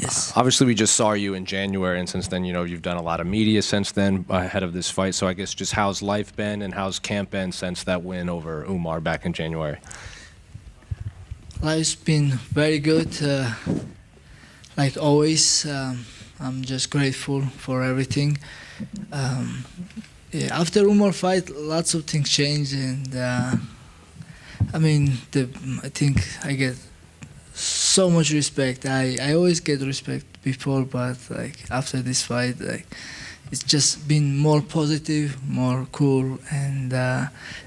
Yes. Obviously, we just saw you in January, and since then, you've done a lot of media since then ahead of this fight. So I guess just how's life been and how's camp been since that win over Umar back in January? Life's been very good. Like always, I'm just grateful for everything. Yeah, after Umar fight, lots of things changed, and I think I get so much respect. I always get respect before, but like after this fight, like it's just been more positive, more cool, and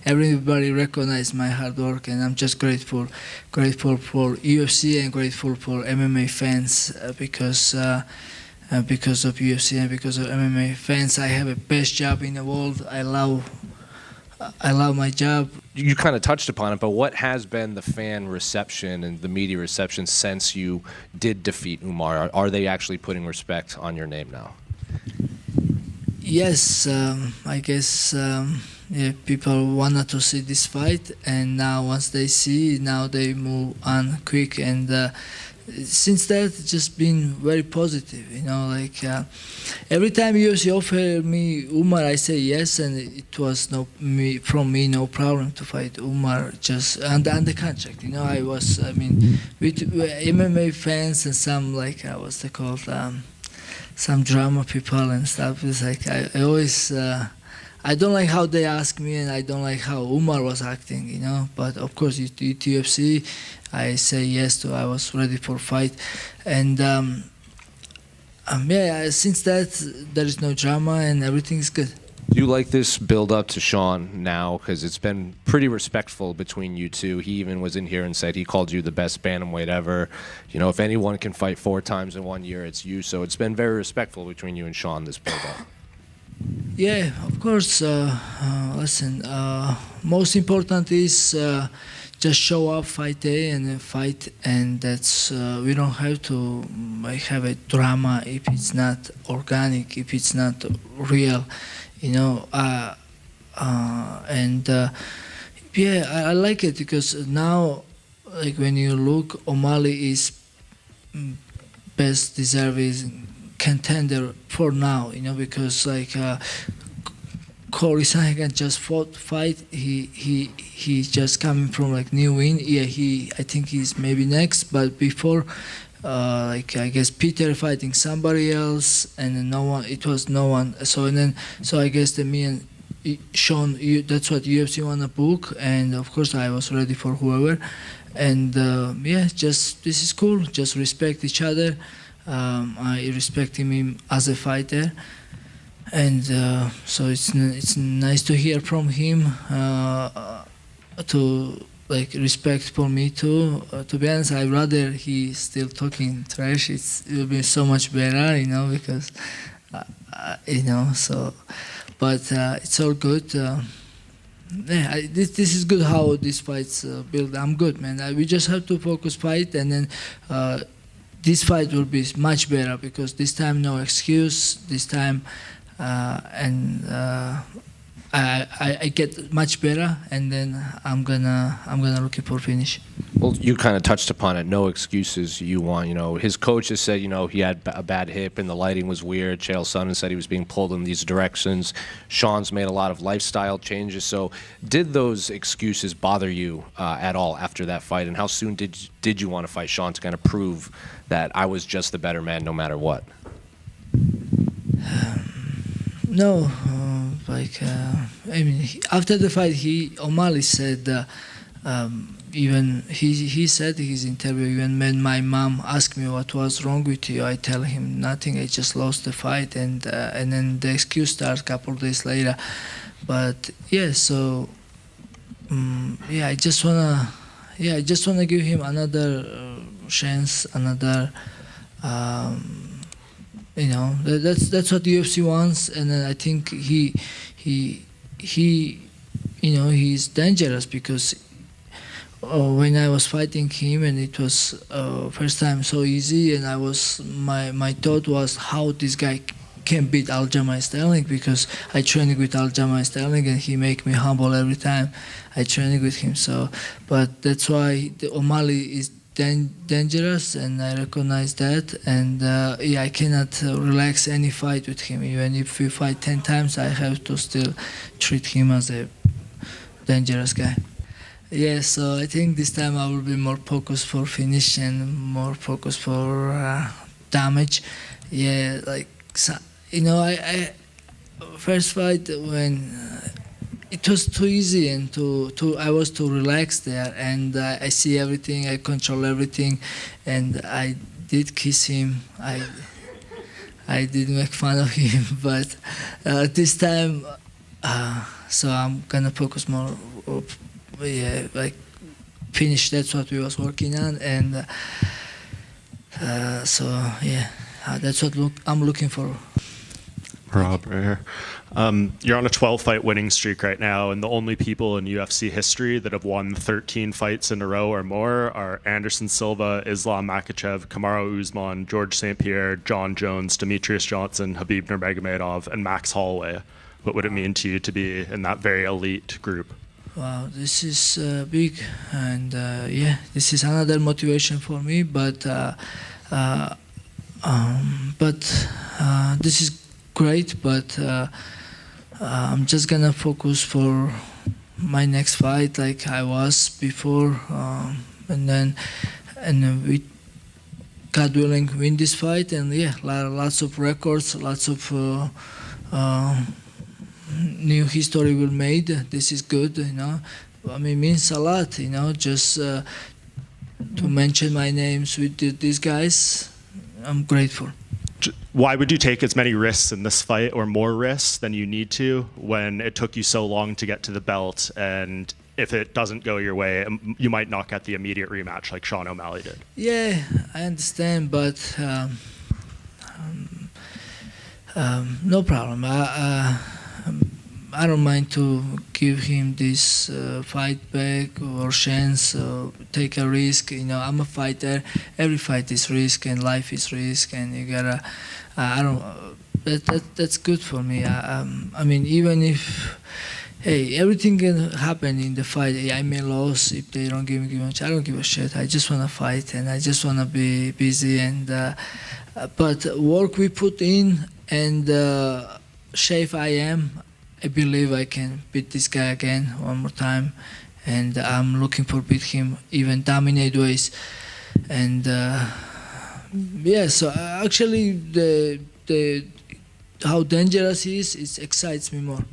everybody recognized my hard work, and I'm just grateful for UFC and grateful for MMA fans because of UFC and because of MMA fans, I have a best job in the world. I love my job. You kind of touched upon it, but what has been the fan reception and the media reception since you did defeat Umar? Are they actually putting respect on your name now? Yes, I guess yeah, people wanted to see this fight, and now once they see, now they move on quick, and since that, it's just been very positive, like every time UFC offer me Umar, I say yes, and it was no problem to fight Umar, just under the contract, with MMA fans and some, like, what's they called, some drama people and stuff, it's like, I always, I don't like how they ask me, and I don't like how Umar was acting, but of course, at UFC, I say yes to. I was ready for fight, and yeah. Since that, there is no drama and everything is good. Do you like this build up to Sean now? Because it's been pretty respectful between you two. He even was in here and said he called you the best bantamweight ever. If anyone can fight 4 times in 1 year, it's you. So it's been very respectful between you and Sean, this build up. Yeah, of course. Listen, most important is just show up, fight day, and then fight, and that's we don't have to have a drama if it's not organic, if it's not real, and yeah, I like it because now, like when you look, O'Malley is best deserving contender for now, because like Corey Sandhagen just fight. He just coming from like new win. Yeah, I think he's maybe next. But before, like I guess Peter fighting somebody else, and then no one. It was no one. So I guess that me and Sean, that's what UFC wanna book, and of course I was ready for whoever. And yeah, just this is cool. Just respect each other. I respect him as a fighter. And so it's nice to hear from him to like respect for me too. To be honest, I'd rather he still talking trash. It will be so much better, because so. But it's all good. Yeah, this is good how these fights build. I'm good, man. We just have to focus fight, and then this fight will be much better because this time no excuse. This time. I get much better, and then I'm gonna looking for finish. Well, you kind of touched upon it. No excuses. You want, his coach has said, he had a bad hip and the lighting was weird. Chael Sonnen said he was being pulled in these directions. Sean's made a lot of lifestyle changes. So, did those excuses bother you at all after that fight? And how soon did you want to fight Sean to kind of prove that I was just the better man, no matter what? No, after the fight, O'Malley said, even he said in his interview, even when my mom asked me what was wrong with you, I tell him nothing. I just lost the fight, and then the excuse starts a couple of days later. But yeah, so yeah, I just wanna give him another chance, another. That's what the UFC wants, and then I think he's dangerous because when I was fighting him, and it was first time so easy, and my thought was how this guy can beat Aljamain Sterling, because I training with Aljamain Sterling and he make me humble every time I training with him. So, but that's why the O'Malley is dangerous, and I recognize that. And yeah, I cannot relax any fight with him. Even if we fight 10 times, I have to still treat him as a dangerous guy. Yeah, so I think this time I will be more focused for finish and more focused for damage. Yeah, like, so, you know, I first fight when it was too easy and I was too relaxed there, and I see everything, I control everything, and I did kiss him. I did make fun of him, but this time, so I'm gonna focus more. Yeah, like finish. That's what we was working on, and so yeah, that's what I'm looking for. Merab, right here. You're on a 12-fight winning streak right now, and the only people in UFC history that have won 13 fights in a row or more are Anderson Silva, Islam Makhachev, Kamaru Usman, George St. Pierre, John Jones, Demetrius Johnson, Khabib Nurmagomedov, and Max Holloway. What would it mean to you to be in that very elite group? Wow, this is big, and yeah, this is another motivation for me. But this is great. But I'm just gonna focus for my next fight, like I was before, and then we, God willing, win this fight, and yeah, lots of records, lots of. New history will made. This is good, you know. I mean, it means a lot, you know. Just to mention my names with these guys, I'm grateful. Why would you take as many risks in this fight, or more risks than you need to, when it took you so long to get to the belt? And if it doesn't go your way, you might not get the immediate rematch like Sean O'Malley did. Yeah, I understand, but no problem. I don't mind to give him this fight back or chance, take a risk. You know, I'm a fighter. Every fight is risk, and life is risk, and you gotta. I don't. That's good for me. I mean, even if, hey, everything can happen in the fight. I may lose if they don't give me much. I don't give a shit. I just wanna fight, and I just wanna be busy. And but work we put in, and shape I am. I believe I can beat this guy again one more time, and I'm looking for beat him even dominate ways. And yeah, so actually the how dangerous he is, it excites me more.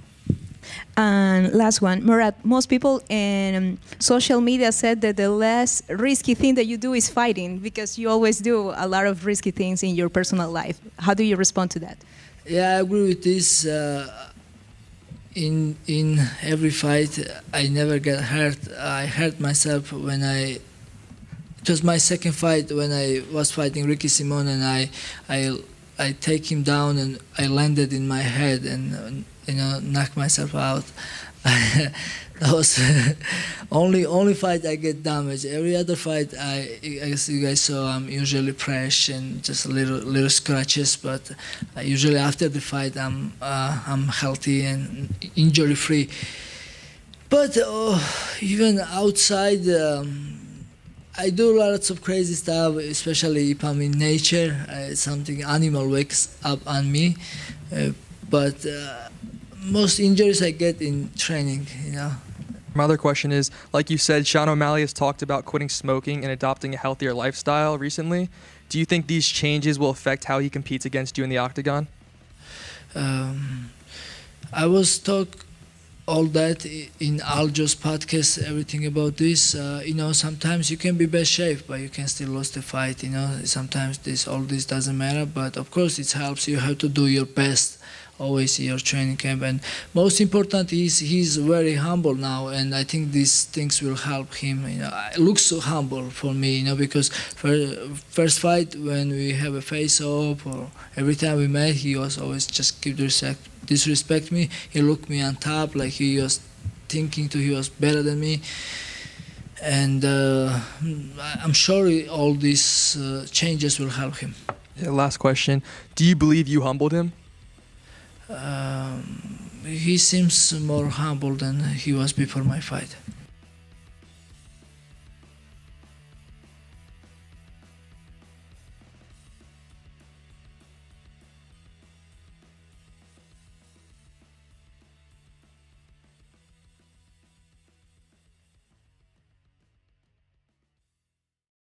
And last one, Merab, most people in social media said that the less risky thing that you do is fighting, because you always do a lot of risky things in your personal life. How do you respond to that? Yeah, I agree with this. In every fight, I never get hurt. I hurt myself when it was my second fight when I was fighting Ricky Simon, and I take him down, and I landed in my head and you know, knocked myself out. That was only fight I get damaged. Every other fight, I guess you guys saw, I'm usually fresh and just little scratches. But usually after the fight, I'm healthy and injury free. But even outside, I do lots of crazy stuff, especially if I'm in nature. Something animal wakes up on me, but. Most injuries I get in training, you know. My other question is, like you said, Sean O'Malley has talked about quitting smoking and adopting a healthier lifestyle recently. Do you think these changes will affect how he competes against you in the octagon? I was talk all that in Aljo's podcast, everything about this. You know, sometimes you can be best shape, but you can still lose the fight. You know, sometimes all this doesn't matter, but of course it helps. You have to do your best. Always in your training camp, and most important is he's very humble now, and I think these things will help him. You know, it looks so humble for me, you know, because first fight when we have a face-off or every time we met, he was always just disrespect me. He looked me on top, like he was thinking he was better than me, and I'm sure all these changes will help him. Yeah, last question: do you believe you humbled him? He seems more humble than he was before my fight.